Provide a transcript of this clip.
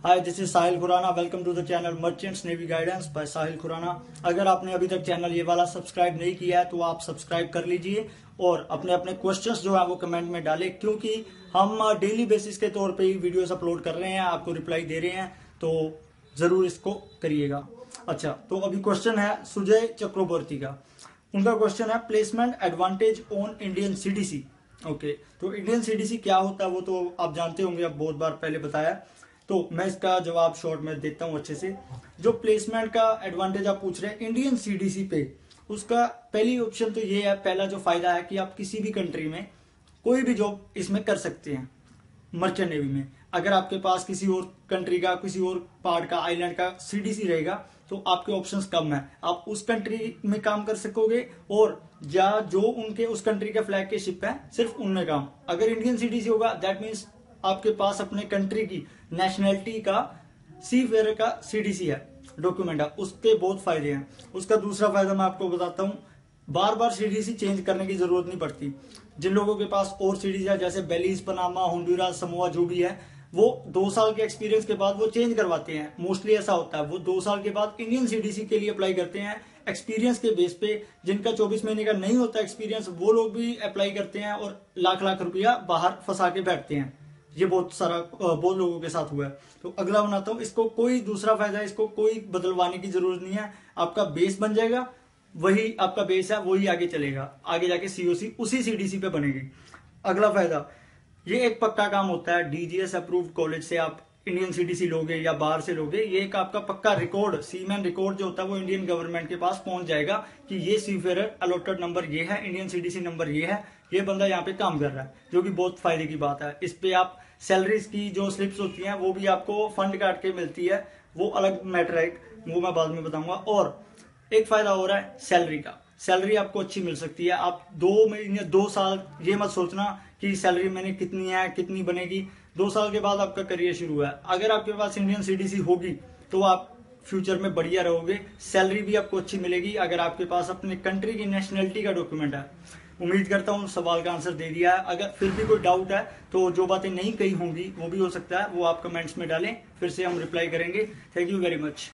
Hi, this is Sahil Khurana. Welcome to the channel merchants navy guidance by Sahil Khurana. अगर आपने अभी तक चैनल ये वाला सब्सक्राइब नहीं किया है तो आप सब्सक्राइब कर लीजिए और अपने अपने क्वेश्चंस जो है वो कमेंट में डालें, क्योंकि हम डेली बेसिस के तौर पे ही वीडियोस अपलोड कर रहे हैं, आपको रिप्लाई दे रहे हैं, तो जरूर इसको करिएगा। अच्छा, तो अभी क्वेश्चन है सुजय चक्रवर्ती का। उनका क्वेश्चन है placement advantage on Indian CDC. Okay, तो इंडियन सीडीसी क्या होता है वो तो आप जानते होंगे, अब बहुत बार पहले बताया। तो मैं इसका जवाब शॉर्ट में देता हूं अच्छे से। जो प्लेसमेंट का एडवांटेज आप पूछ रहे हैं इंडियन सीडीसी पे, उसका पहली ऑप्शन तो ये है, पहला जो फायदा है कि आप किसी भी कंट्री में कोई भी जॉब इसमें कर सकते हैं मर्चेंट नेवी में। अगर आपके पास किसी और कंट्री का, किसी और पार्ट का, आइलैंड का सीडीसी रहेगा तो आपके ऑप्शंस कम है, आप उस कंट्री में काम कर सकोगे और या जो उनके उस कंट्री के फ्लैग के शिप है सिर्फ उनमें काम। अगर इंडियन सीडीसी होगा दैट मीन्स आपके पास अपने कंट्री की नेशनैलिटी का सी फेयर का सीडीसी है, डॉक्यूमेंट है, उसके बहुत फायदे हैं। उसका दूसरा फायदा मैं आपको बताता हूँ, बार बार सीडीसी चेंज करने की जरूरत नहीं पड़ती। जिन लोगों के पास और सीडीसी है जैसे बेलीज, पनामा, होंडुरास, समोआ, जो भी है, वो 2 साल के एक्सपीरियंस के बाद वो चेंज करवाते हैं। मोस्टली ऐसा होता है, वो 2 साल के बाद इंडियन सीडीसी के लिए अप्लाई करते हैं एक्सपीरियंस के बेस पे। जिनका 24 महीने का नहीं होता एक्सपीरियंस, वो लोग भी अप्लाई करते हैं और लाख लाख रुपया बाहर फंसा के बैठते हैं। ये बहुत लोगों के साथ हुआ है। तो अगला बनाता हूं, इसको कोई दूसरा फायदा है, इसको कोई बदलवाने की जरूरत नहीं है। आपका बेस बन जाएगा, वही आपका बेस है, वही आगे चलेगा, आगे जाके सीओसी उसी सीडीसी पे बनेगी। अगला फायदा, ये एक पक्का काम होता है। डीजीएस अप्रूव्ड कॉलेज से आप इंडियन सीडीसी लोगे या बाहर से लोगे, ये एक आपका पक्का रिकॉर्ड, सीमैन रिकॉर्ड जो होता है वो इंडियन गवर्नमेंट के पास पहुंच जाएगा कि ये सीफेयर अलॉटेड नंबर ये है, इंडियन सीडीसी नंबर ये है, ये बंदा यहाँ पे काम कर रहा है, जो कि बहुत फायदे की बात है। इस पे आप सैलरीज की जो स्लिप्स होती हैं वो भी आपको फंड काट के मिलती है, वो अलग मैटर है, वो मैं बाद में बताऊंगा। और एक फायदा हो रहा है सैलरी का, सैलरी आपको अच्छी मिल सकती है। आप 2 महीने 2 साल ये मत सोचना कि सैलरी मैंने कितनी है, कितनी बनेगी। 2 साल के बाद आपका करियर शुरू है। अगर आपके पास इंडियन सीडीसी होगी तो आप फ्यूचर में बढ़िया रहोगे, सैलरी भी आपको अच्छी मिलेगी अगर आपके पास अपने कंट्री की नेशनैलिटी का डॉक्यूमेंट है। उम्मीद करता हूँ सवाल का आंसर दे दिया है। अगर फिर भी कोई डाउट है तो जो बातें नहीं कही होंगी वो भी हो सकता है, वो आप कमेंट्स में डालें, फिर से हम रिप्लाई करेंगे। Thank you very much.